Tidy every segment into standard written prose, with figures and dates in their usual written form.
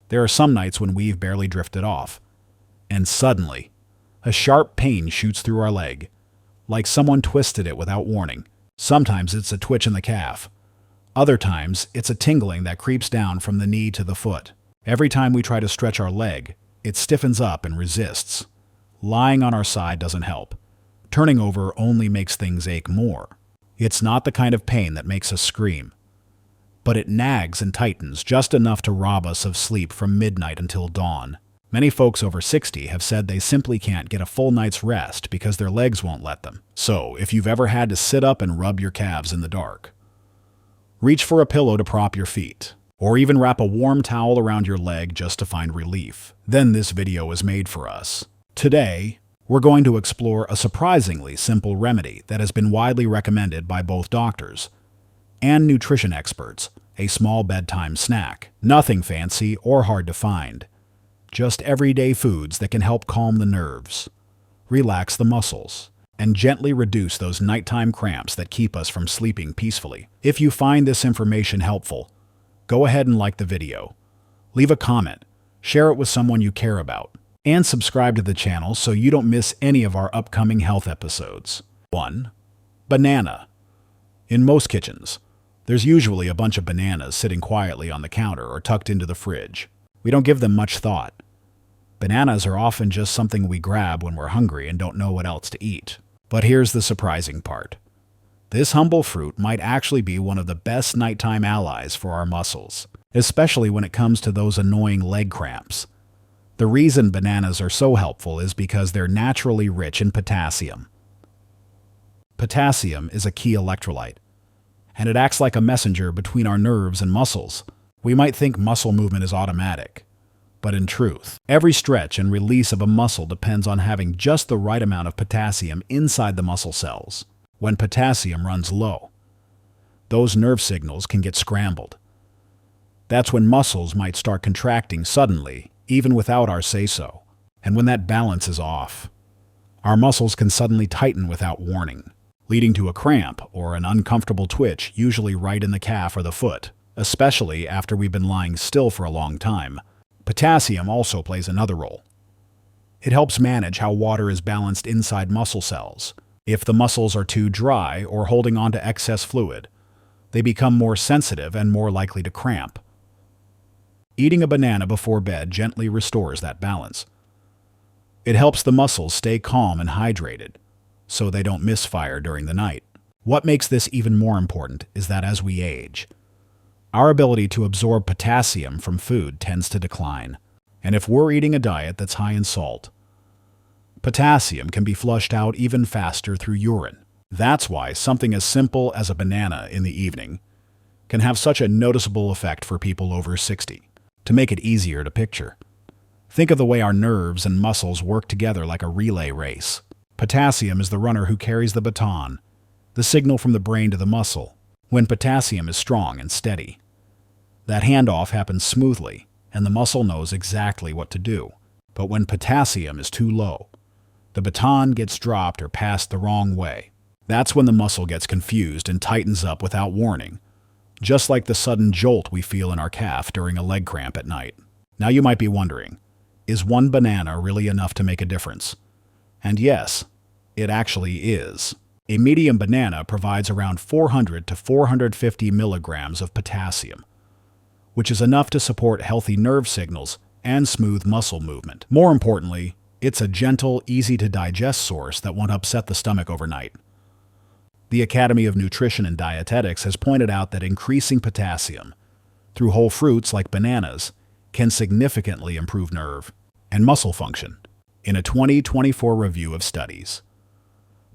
There are some nights when we've barely drifted off, and suddenly, a sharp pain shoots through our leg, like someone twisted it without warning. Sometimes it's a twitch in the calf. Other times, it's a tingling that creeps down from the knee to the foot. Every time we try to stretch our leg, it stiffens up and resists. Lying on our side doesn't help. Turning over only makes things ache more. It's not the kind of pain that makes us scream, but it nags and tightens just enough to rob us of sleep from midnight until dawn. Many folks over 60 have said they simply can't get a full night's rest because their legs won't let them. So, if you've ever had to sit up and rub your calves in the dark, reach for a pillow to prop your feet, or even wrap a warm towel around your leg just to find relief, then this video is made for us. Today, we're going to explore a surprisingly simple remedy that has been widely recommended by both doctors and nutrition experts, a small bedtime snack. Nothing fancy or hard to find. Just everyday foods that can help calm the nerves, relax the muscles, and gently reduce those nighttime cramps that keep us from sleeping peacefully. If you find this information helpful, go ahead and like the video, leave a comment, share it with someone you care about, and subscribe to the channel so you don't miss any of our upcoming health episodes. 1. Banana. In most kitchens, there's usually a bunch of bananas sitting quietly on the counter or tucked into the fridge. We don't give them much thought. Bananas are often just something we grab when we're hungry and don't know what else to eat. But here's the surprising part. This humble fruit might actually be one of the best nighttime allies for our muscles, especially when it comes to those annoying leg cramps. The reason bananas are so helpful is because they're naturally rich in potassium. Potassium is a key electrolyte, and it acts like a messenger between our nerves and muscles. We might think muscle movement is automatic, but in truth, every stretch and release of a muscle depends on having just the right amount of potassium inside the muscle cells. When potassium runs low, those nerve signals can get scrambled. That's when muscles might start contracting suddenly, even without our say-so. And when that balance is off, our muscles can suddenly tighten without warning, leading to a cramp or an uncomfortable twitch, usually right in the calf or the foot, especially after we've been lying still for a long time. Potassium also plays another role. It helps manage how water is balanced inside muscle cells. If the muscles are too dry or holding on to excess fluid, they become more sensitive and more likely to cramp. Eating a banana before bed gently restores that balance. It helps the muscles stay calm and hydrated, so they don't misfire during the night. What makes this even more important is that as we age, our ability to absorb potassium from food tends to decline. And if we're eating a diet that's high in salt, potassium can be flushed out even faster through urine. That's why something as simple as a banana in the evening can have such a noticeable effect for people over 60. To make it easier to picture, think of the way our nerves and muscles work together like a relay race. Potassium is the runner who carries the baton, the signal from the brain to the muscle. When potassium is strong and steady, that handoff happens smoothly, and the muscle knows exactly what to do. But when potassium is too low, the baton gets dropped or passed the wrong way. That's when the muscle gets confused and tightens up without warning, just like the sudden jolt we feel in our calf during a leg cramp at night. Now you might be wondering, is one banana really enough to make a difference? And yes, it actually is. A medium banana provides around 400 to 450 milligrams of potassium, which is enough to support healthy nerve signals and smooth muscle movement. More importantly, it's a gentle, easy-to-digest source that won't upset the stomach overnight. The Academy of Nutrition and Dietetics has pointed out that increasing potassium through whole fruits like bananas can significantly improve nerve and muscle function. In a 2024 review of studies,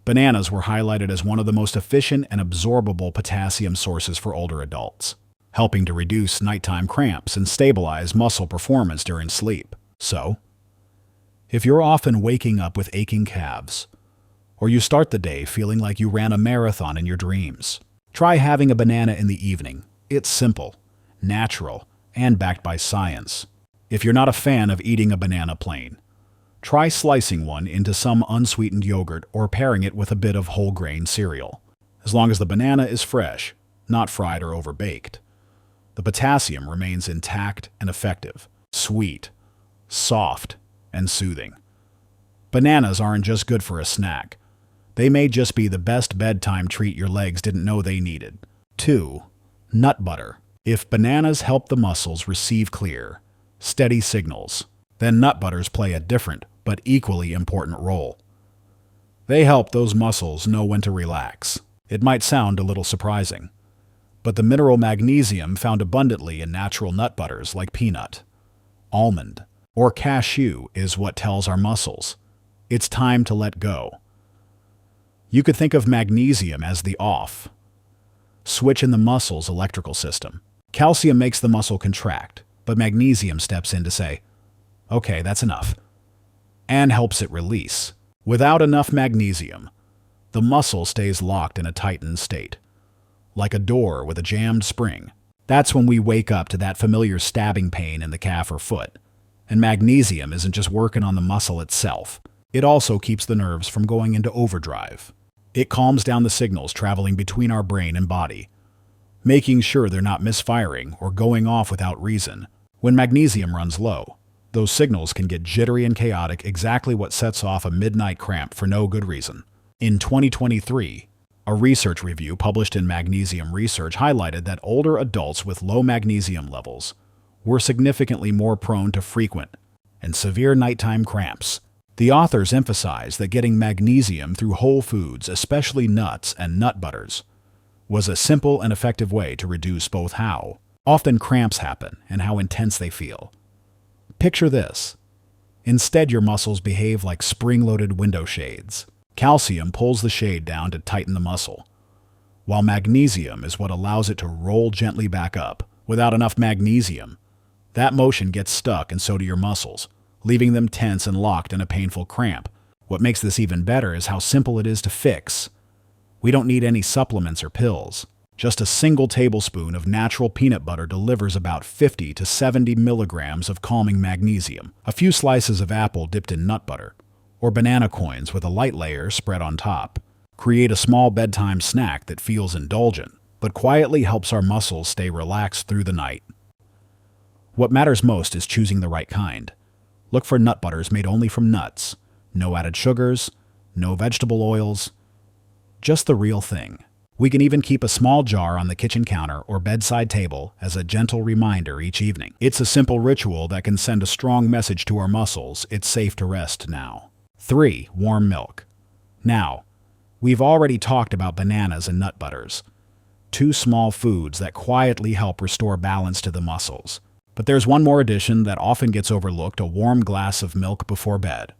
bananas were highlighted as one of the most efficient and absorbable potassium sources for older adults, helping to reduce nighttime cramps and stabilize muscle performance during sleep. So, if you're often waking up with aching calves, or you start the day feeling like you ran a marathon in your dreams, try having a banana in the evening. It's simple, natural, and backed by science. If you're not a fan of eating a banana plain, try slicing one into some unsweetened yogurt or pairing it with a bit of whole grain cereal. As long as the banana is fresh, not fried or overbaked, the potassium remains intact and effective. sweet, soft, and soothing. Bananas aren't just good for a snack. They may just be the best bedtime treat your legs didn't know they needed. 2. Nut butter. If bananas help the muscles receive clear, steady signals, then nut butters play a different but equally important role. They help those muscles know when to relax. It might sound a little surprising, but the mineral magnesium found abundantly in natural nut butters like peanut, almond, or cashew is what tells our muscles it's time to let go. You could think of magnesium as the off switch in the muscle's electrical system. Calcium makes the muscle contract, but magnesium steps in to say, okay, that's enough, and helps it release. Without enough magnesium, the muscle stays locked in a tightened state, like a door with a jammed spring. That's when we wake up to that familiar stabbing pain in the calf or foot. And magnesium isn't just working on the muscle itself. It also keeps the nerves from going into overdrive. It calms down the signals traveling between our brain and body, making sure they're not misfiring or going off without reason. When magnesium runs low, those signals can get jittery and chaotic, exactly what sets off a midnight cramp for no good reason. In 2023, a research review published in Magnesium Research highlighted that older adults with low magnesium levels were significantly more prone to frequent and severe nighttime cramps. The authors emphasized that getting magnesium through whole foods, especially nuts and nut butters, was a simple and effective way to reduce both how often cramps happen and how intense they feel. Picture this. Instead, your muscles behave like spring-loaded window shades. Calcium pulls the shade down to tighten the muscle, while magnesium is what allows it to roll gently back up. Without enough magnesium, that motion gets stuck, and so do your muscles, leaving them tense and locked in a painful cramp. What makes this even better is how simple it is to fix. We don't need any supplements or pills. Just a single tablespoon of natural peanut butter delivers about 50 to 70 milligrams of calming magnesium. A few slices of apple dipped in nut butter, or banana coins with a light layer spread on top, create a small bedtime snack that feels indulgent, but quietly helps our muscles stay relaxed through the night. What matters most is choosing the right kind. Look for nut butters made only from nuts, no added sugars, no vegetable oils, just the real thing. We can even keep a small jar on the kitchen counter or bedside table as a gentle reminder each evening. It's a simple ritual that can send a strong message to our muscles. It's safe to rest now. 3. Warm milk. Now, we've already talked about bananas and nut butters, two small foods that quietly help restore balance to the muscles. But there's one more addition that often gets overlooked: a warm glass of milk before bed.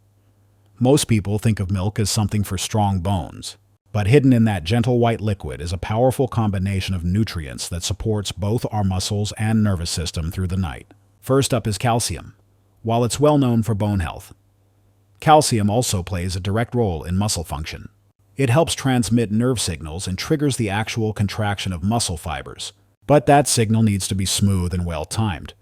Most people think of milk as something for strong bones, but hidden in that gentle white liquid is a powerful combination of nutrients that supports both our muscles and nervous system through the night. First up is calcium. While it's well known for bone health, calcium also plays a direct role in muscle function. It helps transmit nerve signals and triggers the actual contraction of muscle fibers. But that signal needs to be smooth and well-timed,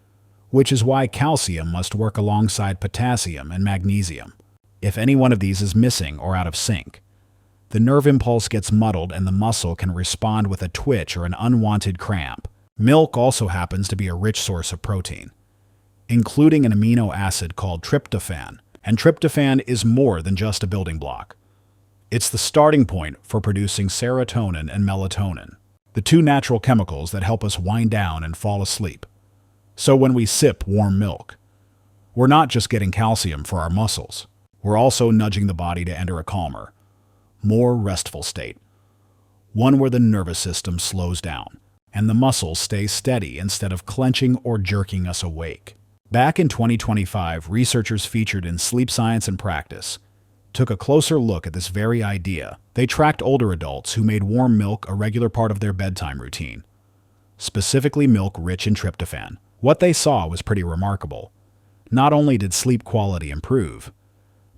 which is why calcium must work alongside potassium and magnesium. If any one of these is missing or out of sync, the nerve impulse gets muddled and the muscle can respond with a twitch or an unwanted cramp. Milk also happens to be a rich source of protein, including an amino acid called tryptophan. And tryptophan is more than just a building block. It's the starting point for producing serotonin and melatonin, the two natural chemicals that help us wind down and fall asleep. So when we sip warm milk, we're not just getting calcium for our muscles. We're also nudging the body to enter a calmer, more restful state, one where the nervous system slows down and the muscles stay steady instead of clenching or jerking us awake. Back in 2025, researchers featured in Sleep Science and Practice took a closer look at this very idea. They tracked older adults who made warm milk a regular part of their bedtime routine, specifically milk rich in tryptophan. What they saw was pretty remarkable. Not only did sleep quality improve,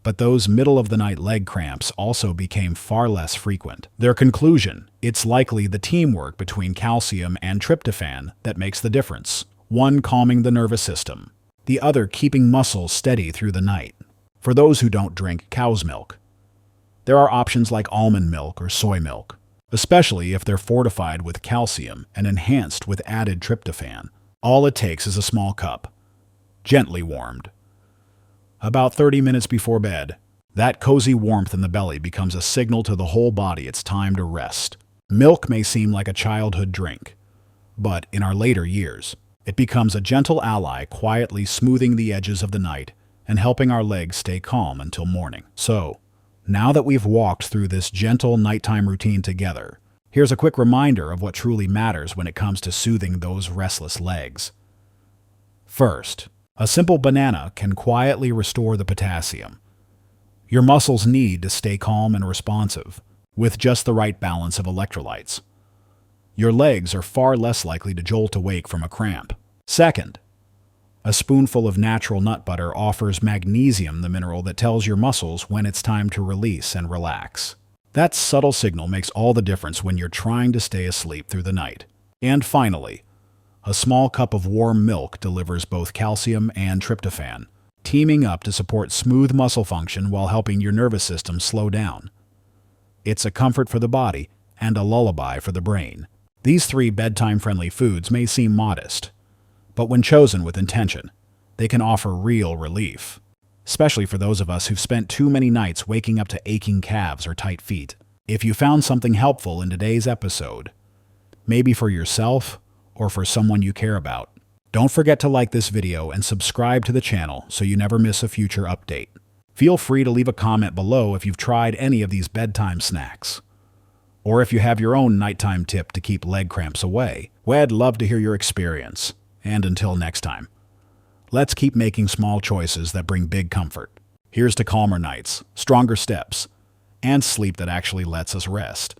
but those middle-of-the-night leg cramps also became far less frequent. Their conclusion: it's likely the teamwork between calcium and tryptophan that makes the difference. One calming the nervous system, the other keeping muscles steady through the night. For those who don't drink cow's milk, there are options like almond milk or soy milk, especially if they're fortified with calcium and enhanced with added tryptophan. All it takes is a small cup, gently warmed. About 30 minutes before bed, that cozy warmth in the belly becomes a signal to the whole body it's time to rest. Milk may seem like a childhood drink, but in our later years, it becomes a gentle ally quietly smoothing the edges of the night and helping our legs stay calm until morning. So, now that we've walked through this gentle nighttime routine together, here's a quick reminder of what truly matters when it comes to soothing those restless legs. First, a simple banana can quietly restore the potassium your muscles need to stay calm and responsive, with just the right balance of electrolytes. Your legs are far less likely to jolt awake from a cramp. Second, a spoonful of natural nut butter offers magnesium, the mineral that tells your muscles when it's time to release and relax. That subtle signal makes all the difference when you're trying to stay asleep through the night. And finally, a small cup of warm milk delivers both calcium and tryptophan, teaming up to support smooth muscle function while helping your nervous system slow down. It's a comfort for the body and a lullaby for the brain. These 3 bedtime-friendly foods may seem modest, but when chosen with intention, they can offer real relief, especially for those of us who've spent too many nights waking up to aching calves or tight feet. If you found something helpful in today's episode, maybe for yourself or for someone you care about, don't forget to like this video and subscribe to the channel so you never miss a future update. Feel free to leave a comment below if you've tried any of these bedtime snacks, or if you have your own nighttime tip to keep leg cramps away. We'd love to hear your experience. And until next time, let's keep making small choices that bring big comfort. Here's to calmer nights, stronger steps, and sleep that actually lets us rest.